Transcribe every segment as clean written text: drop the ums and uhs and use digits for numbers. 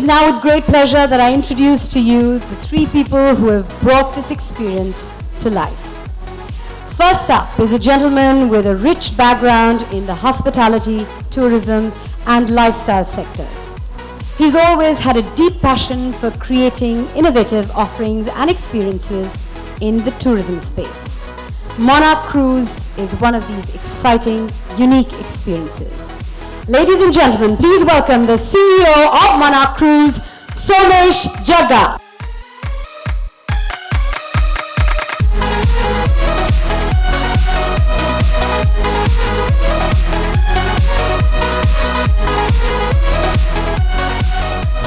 is now with great pleasure that I introduce to you the three people who have brought this experience to life. First up is a gentleman with a rich background in the hospitality, tourism, and lifestyle sectors. He's always had a deep passion for creating innovative offerings and experiences in the tourism space. Monarch Cruise is one of these exciting, unique experiences. Ladies and gentlemen, please welcome the CEO of Monarch Cruise, Somesh Jagga.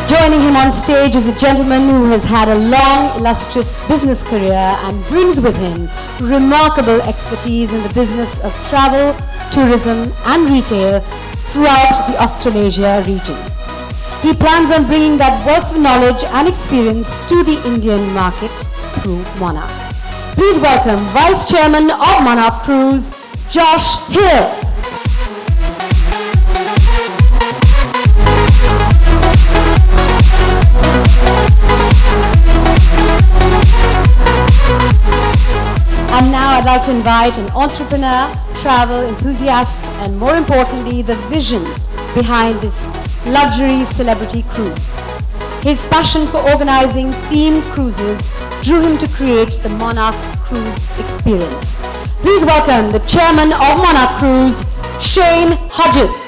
Joining him on stage is a gentleman who has had a long, illustrious business career and brings with him remarkable expertise in the business of travel, tourism, and retail throughout the Australasia region. He plans on bringing that wealth of knowledge and experience to the Indian market through Monarch. Please welcome Vice Chairman of Monarch Cruise, Josh Hill. And now I'd like to invite an entrepreneur, travel enthusiast, and more importantly, the vision behind this luxury celebrity cruise. His passion for organizing themed cruises drew him to create the Monarch Cruise experience. Please welcome the chairman of Monarch Cruise, Shane Hodges.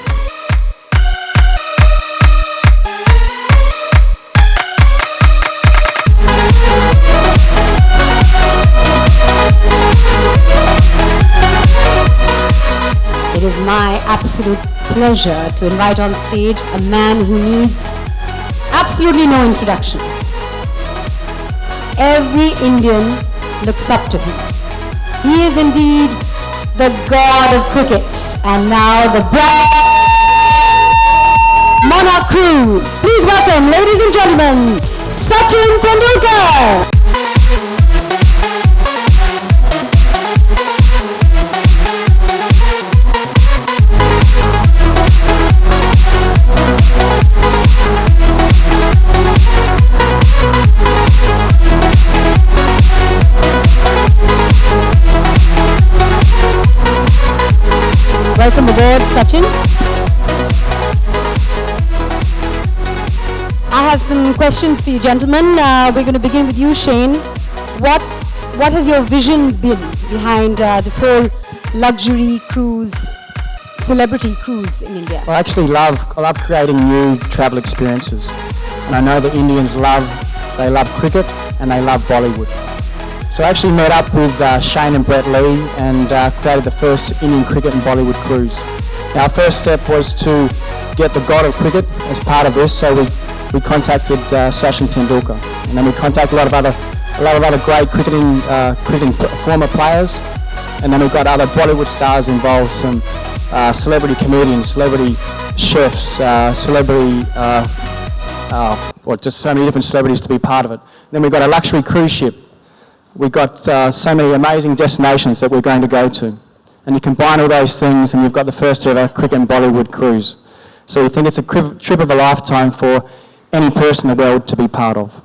It is my absolute pleasure to invite on stage a man who needs absolutely no introduction. Every Indian looks up to him. He is indeed the god of cricket, and now the brand Monarch Cruise. Please welcome, ladies and gentlemen, Sachin Tendulkar. Welcome aboard, Sachin. I have some questions for you, gentlemen. We're going to begin with you, Shane. What has your vision been behind this whole luxury cruise, celebrity cruise in India? Well, I love creating new travel experiences, and I know the Indians love cricket and they love Bollywood. So I actually met up with Shane and Brett Lee and created the first Indian cricket and Bollywood cruise. Now, our first step was to get the god of cricket as part of this, so we contacted Sachin Tendulkar, and then we contacted a lot of other great cricketing former players, and then we've got other Bollywood stars involved, some celebrity comedians, celebrity chefs, just so many different celebrities to be part of it. And then we've got a luxury cruise ship. We've got so many amazing destinations that we're going to go to. And you combine all those things and you've got the first ever cricket and Bollywood cruise. So we think it's a trip of a lifetime for any person in the world to be part of.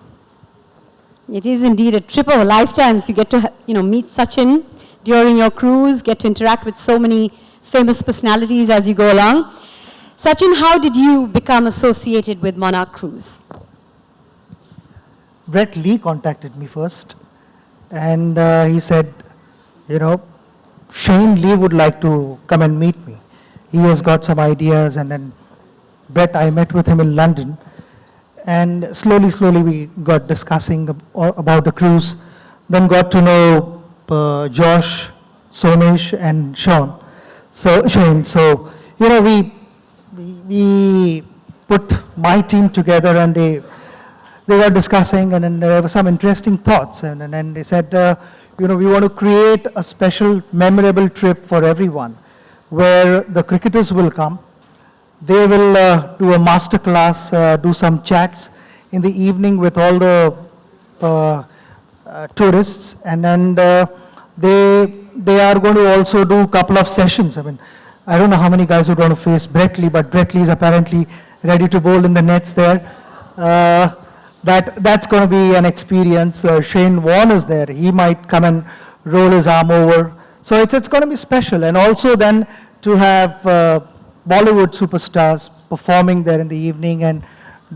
It is indeed a trip of a lifetime if you get to meet Sachin during your cruise, get to interact with so many famous personalities as you go along. Sachin, how did you become associated with Monarch Cruise? Brett Lee contacted me first. And he said, Shane Lee would like to come and meet me. He has got some ideas. And then Brett, I met with him in London. And slowly we got discussing about the cruise. Then got to know Josh, Somesh, and Shane. So, we put my team together and they were discussing, and then there were some interesting thoughts, and then they said, we want to create a special, memorable trip for everyone, where the cricketers will come. They will do a master class, do some chats in the evening with all the tourists, and then they are going to also do a couple of sessions. I mean, I don't know how many guys would want to face Brett Lee, but Brett Lee is apparently ready to bowl in the nets there. that's going to be an experience. Shane Warne is there. He might come and roll his arm over. So it's going to be special. And also then to have Bollywood superstars performing there in the evening and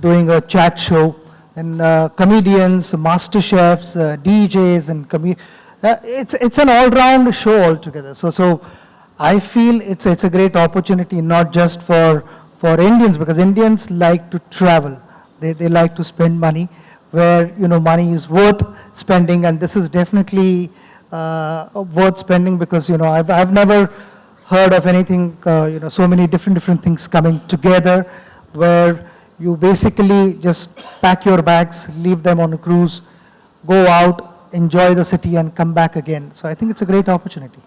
doing a chat show. And comedians, master chefs, DJs, and it's an all-round show altogether. So I feel it's a great opportunity, not just for Indians, because Indians like to travel. They like to spend money where, money is worth spending, and this is definitely worth spending because, I've never heard of anything, so many different things coming together where you basically just pack your bags, leave them on a cruise, go out, enjoy the city and come back again. So I think it's a great opportunity.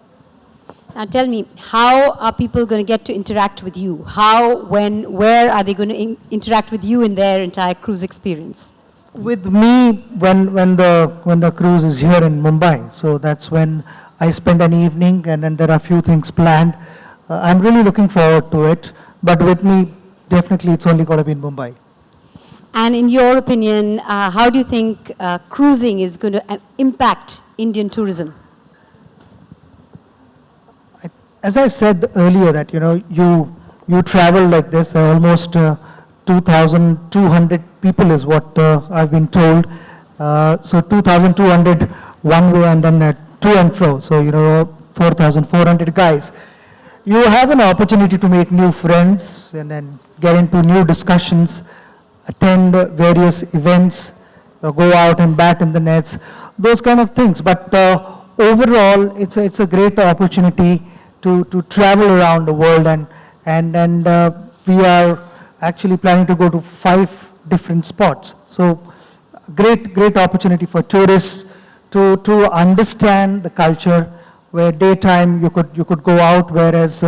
Now tell me, how are people going to get to interact with you? How, when, where are they going to interact with you in their entire cruise experience? With me, when the cruise is here in Mumbai, so that's when I spend an evening, and then there are a few things planned. I'm really looking forward to it, but with me, definitely it's only going to be in Mumbai. And in your opinion, how do you think cruising is going to impact Indian tourism? As I said earlier that, you travel like this, almost 2,200 people is what I've been told. So 2,200 one way and then to and fro. So, 4,400 guys. You have an opportunity to make new friends and then get into new discussions, attend various events, go out and bat in the nets, those kind of things. But overall, it's a great opportunity to travel around the world, and we are actually planning to go to 5 different spots. So great opportunity for tourists to understand the culture, where daytime you could go out, whereas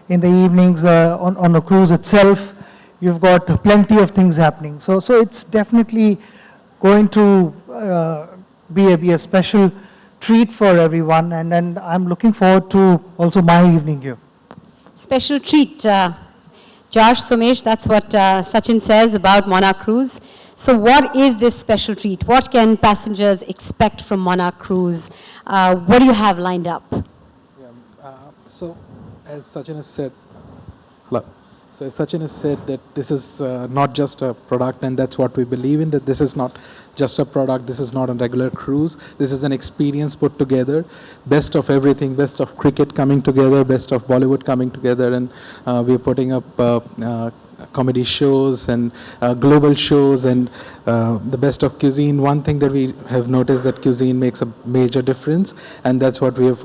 in the evenings on the cruise itself, you've got plenty of things happening. So it's definitely going to be a special treat for everyone, and I'm looking forward to also my evening here. Special treat. Josh, Somesh, that's what Sachin says about Monarch Cruise. So what is this special treat? What can passengers expect from Monarch Cruise? What do you have lined up? So as Sachin has said, that this is not just a product, and that's what we believe in, that this is not just a product, this is not a regular cruise, this is an experience put together, best of everything, best of cricket coming together, best of Bollywood coming together, and we're putting up comedy shows and global shows, and the best of cuisine. One thing that we have noticed, that cuisine makes a major difference, and that's what we're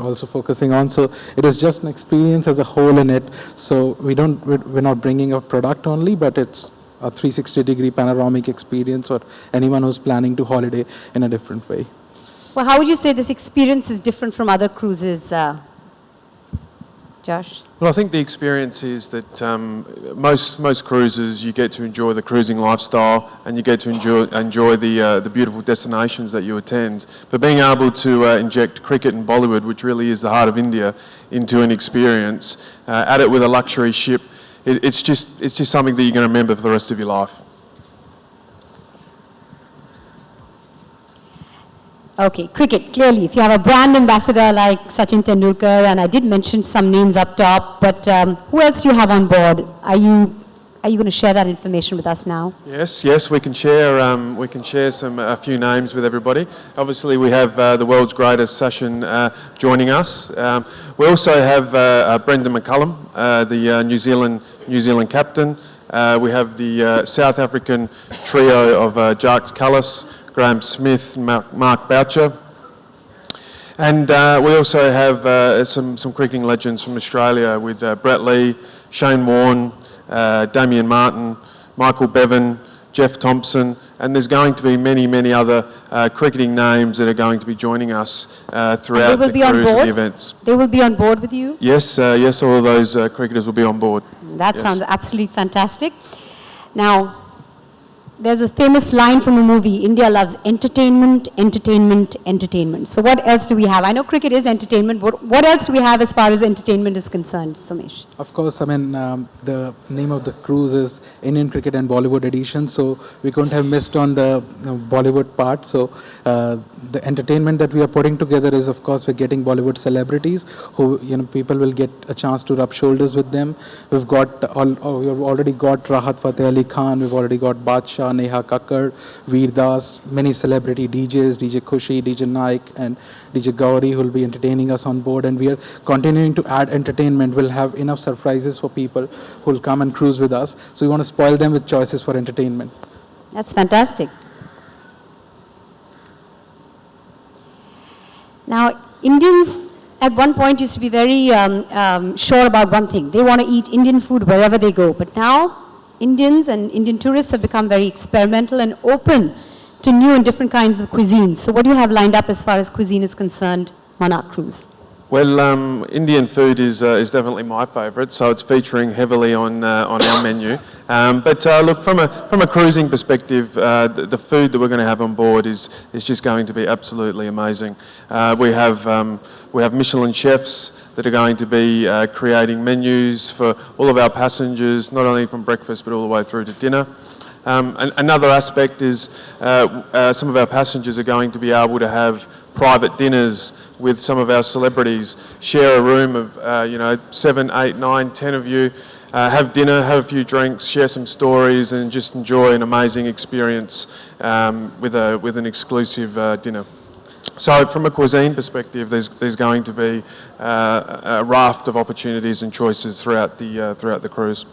also focusing on. So it is just an experience as a whole in it. So we're not bringing a product only, but it's a 360-degree panoramic experience for anyone who's planning to holiday in a different way. Well, how would you say this experience is different from other cruises, Josh? Well, I think the experience is that most cruises, you get to enjoy the cruising lifestyle, and you get to enjoy the beautiful destinations that you attend. But being able to inject cricket and Bollywood, which really is the heart of India, into an experience, add it with a luxury ship, it's just something that you're going to remember for the rest of your life. Okay, cricket, clearly, if you have a brand ambassador like Sachin Tendulkar, and I did mention some names up top, but who else do you have on board? Are you going to share that information with us now? Yes, we can share a few names with everybody. Obviously, we have the world's greatest Sachin joining us. We also have Brendan McCullum, the New Zealand captain. We have the South African trio of Jacques Callis, Graham Smith, Mark Boucher. And we also have some cricketing legends from Australia with Brett Lee, Shane Warne, Damien Martin, Michael Bevan, Jeff Thompson, and there's going to be many other cricketing names that are going to be joining us throughout the cruise and the events. They will be on board with you? Yes, all of those cricketers will be on board. That sounds absolutely fantastic. Now, there's a famous line from a movie, India loves entertainment, entertainment, entertainment. So what else do we have? I know cricket is entertainment, but what else do we have as far as entertainment is concerned, Somesh? Of course, I mean, the name of the cruise is Indian Cricket and Bollywood Edition, so we couldn't have missed on the Bollywood part. So the entertainment that we are putting together is, of course, we're getting Bollywood celebrities who, people will get a chance to rub shoulders with them. We've already got Rahat Fateh Ali Khan, we've already got Badshah, Neha Kakkar, Veer Das, many celebrity DJs, DJ Khushi, DJ Naik and DJ Gauri who will be entertaining us on board, and we are continuing to add entertainment. We'll have enough surprises for people who will come and cruise with us. So we want to spoil them with choices for entertainment. That's fantastic. Now, Indians at one point used to be very sure about one thing. They want to eat Indian food wherever they go. But now, Indians and Indian tourists have become very experimental and open to new and different kinds of cuisines. So what do you have lined up as far as cuisine is concerned, Monarch Cruise? Well, Indian food is definitely my favourite, so it's featuring heavily on our menu. But look, from a cruising perspective, the food that we're going to have on board is just going to be absolutely amazing. We have Michelin chefs that are going to be creating menus for all of our passengers, not only from breakfast but all the way through to dinner. Another aspect is some of our passengers are going to be able to have private dinners with some of our celebrities, share a room of 7, 8, 9, 10 of you, have dinner, have a few drinks, share some stories and just enjoy an amazing experience with an exclusive dinner. So from a cuisine perspective, there's going to be a raft of opportunities and choices throughout the cruise.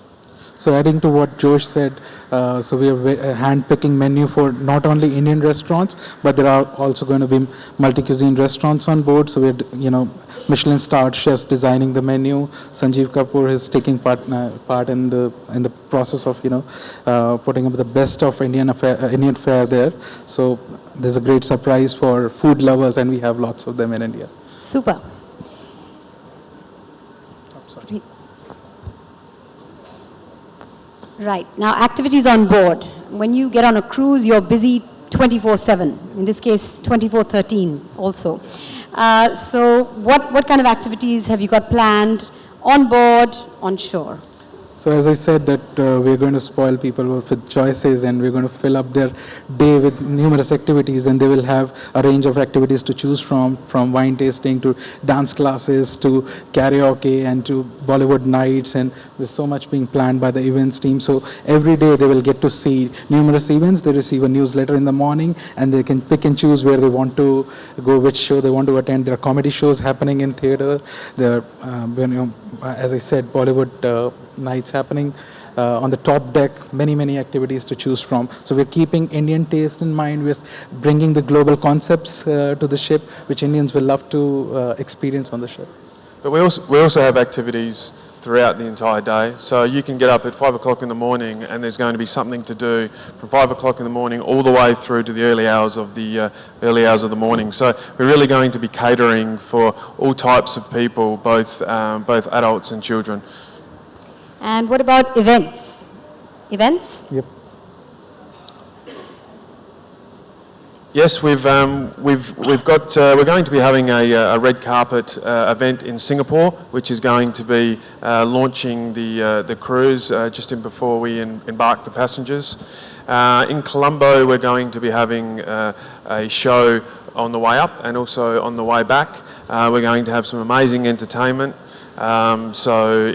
So adding to what Josh said, so we are hand-picking menu for not only Indian restaurants, but there are also going to be multi-cuisine restaurants on board. So we're, Michelin-starred chefs designing the menu. Sanjeev Kapoor is taking part in the process of, putting up the best of Indian fare there. So there's a great surprise for food lovers, and we have lots of them in India. Super. Right. Now, activities on board. When you get on a cruise, you're busy 24/7. In this case, 24/13 also. So what kind of activities have you got planned on board, on shore? So as I said that we're going to spoil people with choices, and we're going to fill up their day with numerous activities, and they will have a range of activities to choose from wine tasting to dance classes to karaoke and to Bollywood nights, and there's so much being planned by the events team. So every day they will get to see numerous events. They receive a newsletter in the morning, and they can pick and choose where they want to go, which show they want to attend. There are comedy shows happening in theater. There are, as I said, Bollywood nights happening on the top deck, many activities to choose from. So we're keeping Indian taste in mind. We're bringing the global concepts to the ship, which Indians will love to experience on the ship. But we also have activities throughout the entire day. So you can get up at 5 o'clock in the morning, and there's going to be something to do from 5 o'clock in the morning all the way through to the early hours of the morning. So we're really going to be catering for all types of people, both adults and children. And what about events? Events? Yep. Yes, we're going to be having a red carpet event in Singapore, which is going to be launching the cruise just before we embark the passengers. In Colombo, we're going to be having a show on the way up and also on the way back. We're going to have some amazing entertainment. So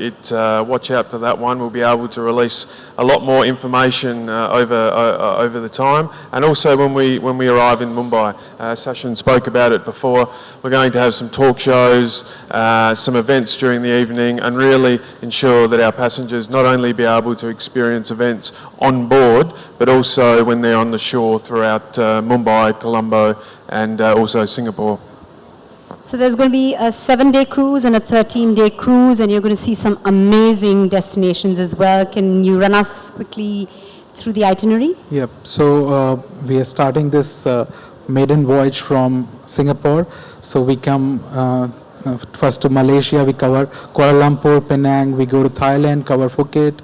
watch out for that one. We'll be able to release a lot more information over the time. And also when we arrive in Mumbai, Sachin spoke about it before, we're going to have some talk shows, some events during the evening, and really ensure that our passengers not only be able to experience events on board, but also when they're on the shore throughout Mumbai, Colombo, and also Singapore. So there's going to be a 7-day cruise and a 13-day cruise, and you're going to see some amazing destinations as well. Can you run us quickly through the itinerary? Yep. So we are starting this maiden voyage from Singapore. So we come first to Malaysia, we cover Kuala Lumpur, Penang, we go to Thailand, cover Phuket,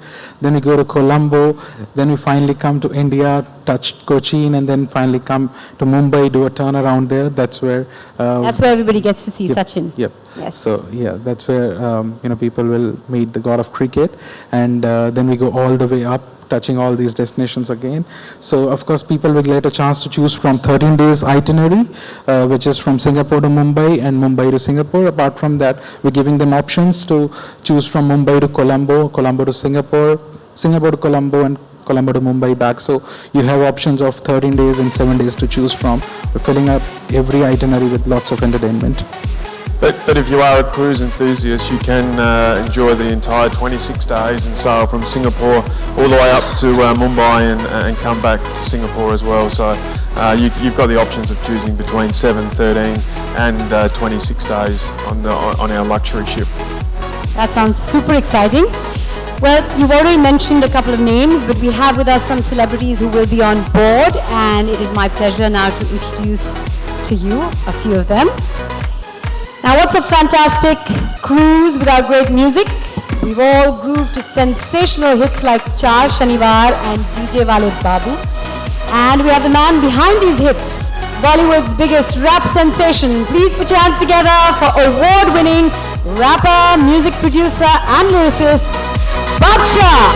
then we go to Colombo, then we finally come to India, touch Cochin, and then finally come to Mumbai, do a turnaround there. That's where everybody gets to see Yep, Sachin. Yep. Yes. So yeah, that's where people will meet the god of cricket, and then we go all the way up, touching all these destinations again. So of course, people will get a chance to choose from 13 days itinerary, which is from Singapore to Mumbai and Mumbai to Singapore. Apart from that, we're giving them options to choose from Mumbai to Colombo, Colombo to Singapore, Singapore to Colombo, and Colombo to Mumbai back. So you have options of 13 days and 7 days to choose from. We're filling up every itinerary with lots of entertainment. But if you are a cruise enthusiast, you can enjoy the entire 26 days and sail from Singapore all the way up to Mumbai and come back to Singapore as well. So you've got the options of choosing between 7, 13 and 26 days on our luxury ship. That sounds super exciting. Well, you've already mentioned a couple of names, but we have with us some celebrities who will be on board, and it is my pleasure now to introduce to you a few of them. Now, what's a fantastic cruise without great music? We've all grooved to sensational hits like Char Shanivar and DJ Walid Babu. And we have the man behind these hits, Bollywood's biggest rap sensation. Please put your hands together for award-winning rapper, music producer and lyricist, Bacha.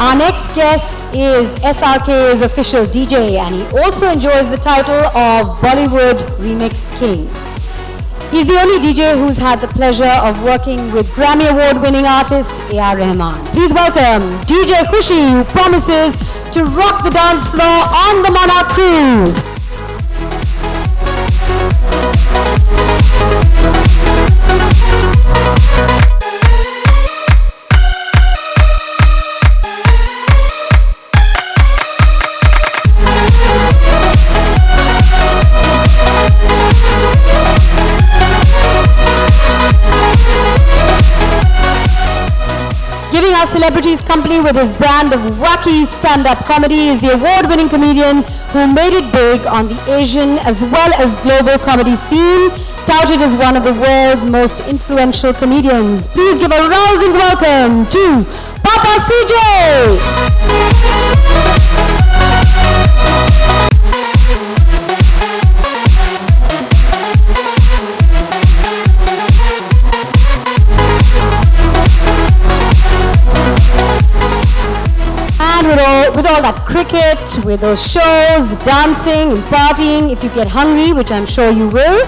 Our next guest is SRK's official DJ, and he also enjoys the title of Bollywood Remix King. He's the only DJ who's had the pleasure of working with Grammy Award-winning artist A.R. Rahman. Please welcome DJ Khushi, who promises to rock the dance floor on the Monarch cruise. Giving our celebrities company with his brand of wacky stand-up comedy is the award-winning comedian who made it big on the Asian as well as global comedy scene, touted as one of the world's most influential comedians. Please give a rousing welcome to Papa CJ! With all that cricket, with those shows, the dancing and partying, if you get hungry, which I'm sure you will,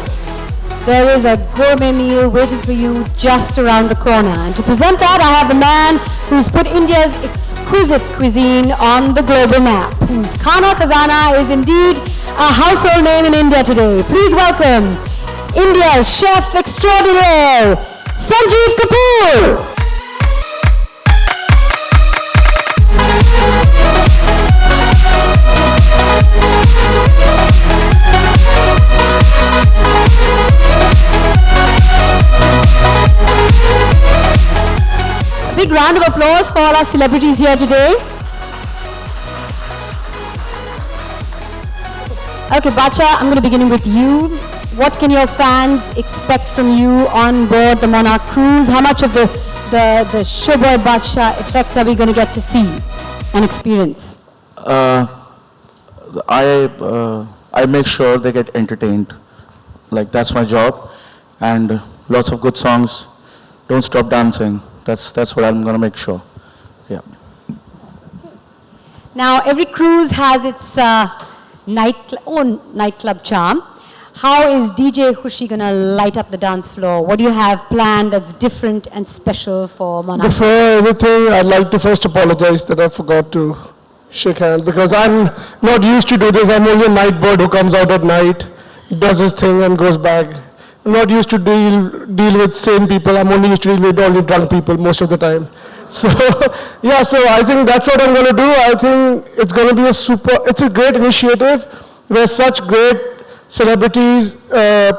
there is a gourmet meal waiting for you just around the corner. And to present that, I have the man who's put India's exquisite cuisine on the global map, whose Khana Khazana is indeed a household name in India today. Please welcome India's chef extraordinaire, Sanjeev Kapoor. Big round of applause for all our celebrities here today. Okay, Bacha, I'm going to begin with you. What can your fans expect from you on board the Monarch cruise? How much of the Showboy Bacha effect are we going to get to see and experience? I make sure they get entertained. Like, that's my job. And lots of good songs. Don't stop dancing. That's what I'm going to make sure. Yeah. Now, every cruise has its own nightclub charm. How is DJ Khushi going to light up the dance floor? What do you have planned that's different and special for Monarch? Before everything, I'd like to first apologize that I forgot to shake hands, because I'm not used to do this. I'm only a night bird who comes out at night, does his thing and goes back. I'm not used to deal with sane people. I'm only used to deal with only drunk people most of the time. So, yeah, so I think that's what I'm going to do. I think it's going to be it's a great initiative where such great celebrities,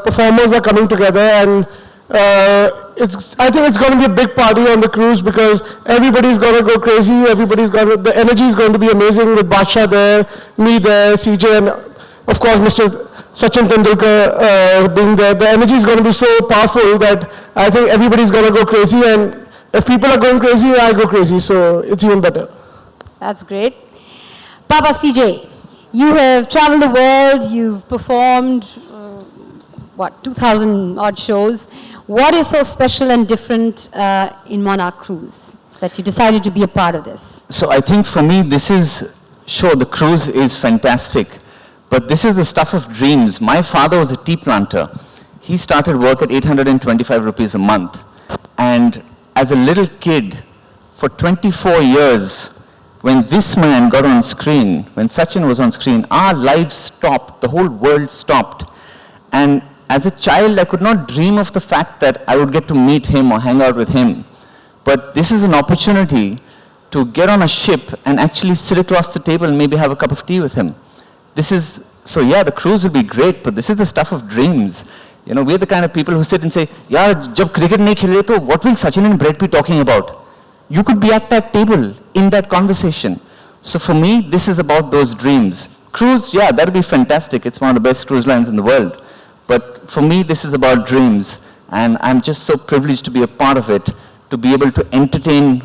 performers are coming together, and I think it's going to be a big party on the cruise because everybody's going to go crazy. The energy is going to be amazing with Bacha there, me there, CJ, and of course Mr. Sachin Tendulkar being there. The energy is going to be so powerful that I think everybody's going to go crazy, and if people are going crazy, I go crazy, so it's even better. That's great. Papa CJ, you have traveled the world, you've performed, 2,000 odd shows. What is so special and different in Monarch Cruise that you decided to be a part of this? So I think for me, this is, sure, the cruise is fantastic, but this is the stuff of dreams. My father was a tea planter. He started work at 825 rupees a month. And as a little kid, for 24 years, when this man got on screen, when Sachin was on screen, our lives stopped, the whole world stopped. And as a child, I could not dream of the fact that I would get to meet him or hang out with him. But this is an opportunity to get on a ship and actually sit across the table and maybe have a cup of tea with him. So yeah, the cruise will be great, but this is the stuff of dreams. You know, we're the kind of people who sit and say, yeah, jab cricket nahi khele to what will Sachin and Brett be talking about? You could be at that table, in that conversation. So for me, this is about those dreams. Cruise, yeah, that'll be fantastic. It's one of the best cruise lines in the world. But for me, this is about dreams. And I'm just so privileged to be a part of it, to be able to entertain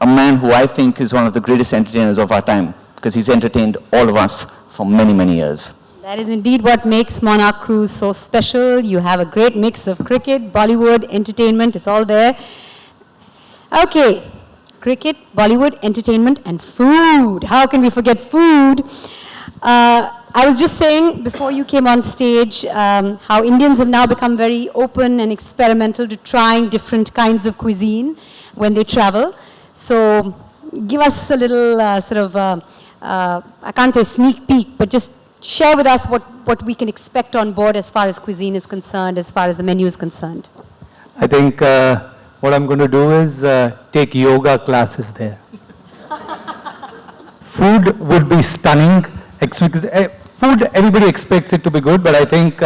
a man who I think is one of the greatest entertainers of our time, because he's entertained all of us for many, many years. That is indeed what makes Monarch Cruise so special. You have a great mix of cricket, Bollywood, entertainment, it's all there. Okay, cricket, Bollywood, entertainment, and food. How can we forget food? I was just saying before you came on stage how Indians have now become very open and experimental to trying different kinds of cuisine when they travel. So give us a little I can't say sneak peek, but just share with us what we can expect on board as far as cuisine is concerned, as far as the menu is concerned. I think what I'm going to do is take yoga classes there. Food would be stunning. Food, everybody expects it to be good, but I think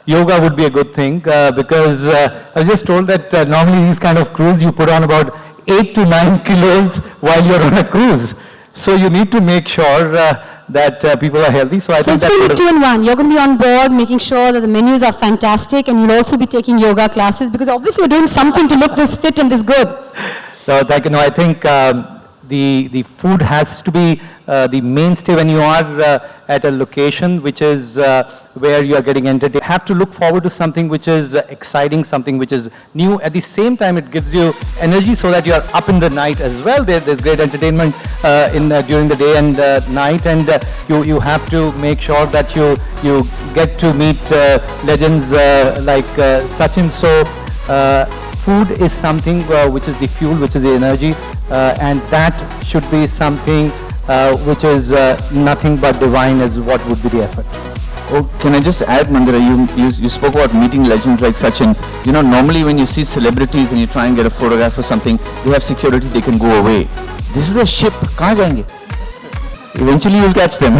yoga would be a good thing because I was just told that normally these kind of cruise you put on about 8 to 9 kilos while you're on a cruise. So you need to make sure that people are healthy. So it's going to be 2 in 1. You're going to be on board making sure that the menus are fantastic, and you'll also be taking yoga classes because obviously you're doing something to look this fit and this good. So I think the food has to be the mainstay when you are at a location which is where you are getting entertained. You have to look forward to something which is exciting, something which is new. At the same time, it gives you energy so that you are up in the night as well. There's great entertainment during the day and night, and you have to make sure that you get to meet legends like Sachin. So food is something which is the fuel, which is the energy, and that should be something which is nothing but divine is what would be the effort. Oh, can I just add, Mandira, you spoke about meeting legends like Sachin. You know, normally when you see celebrities and you try and get a photograph or something, they have security, they can go away. This is a ship, kahan jayenge? Eventually you'll catch them.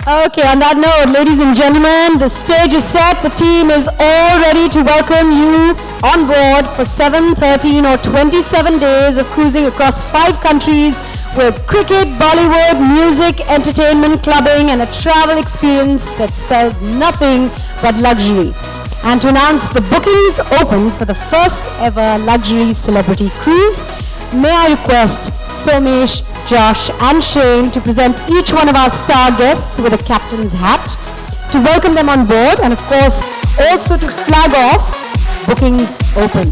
Okay, on that note, ladies and gentlemen, the stage is set. The team is all ready to welcome you on board for 7, 13 or 27 days of cruising across 5 countries with cricket, Bollywood, music, entertainment, clubbing, and a travel experience that spells nothing but luxury. And to announce the bookings open for the first ever luxury celebrity cruise, may I request Somesh, Josh and Shane to present each one of our star guests with a captain's hat to welcome them on board, and of course also to flag off bookings open.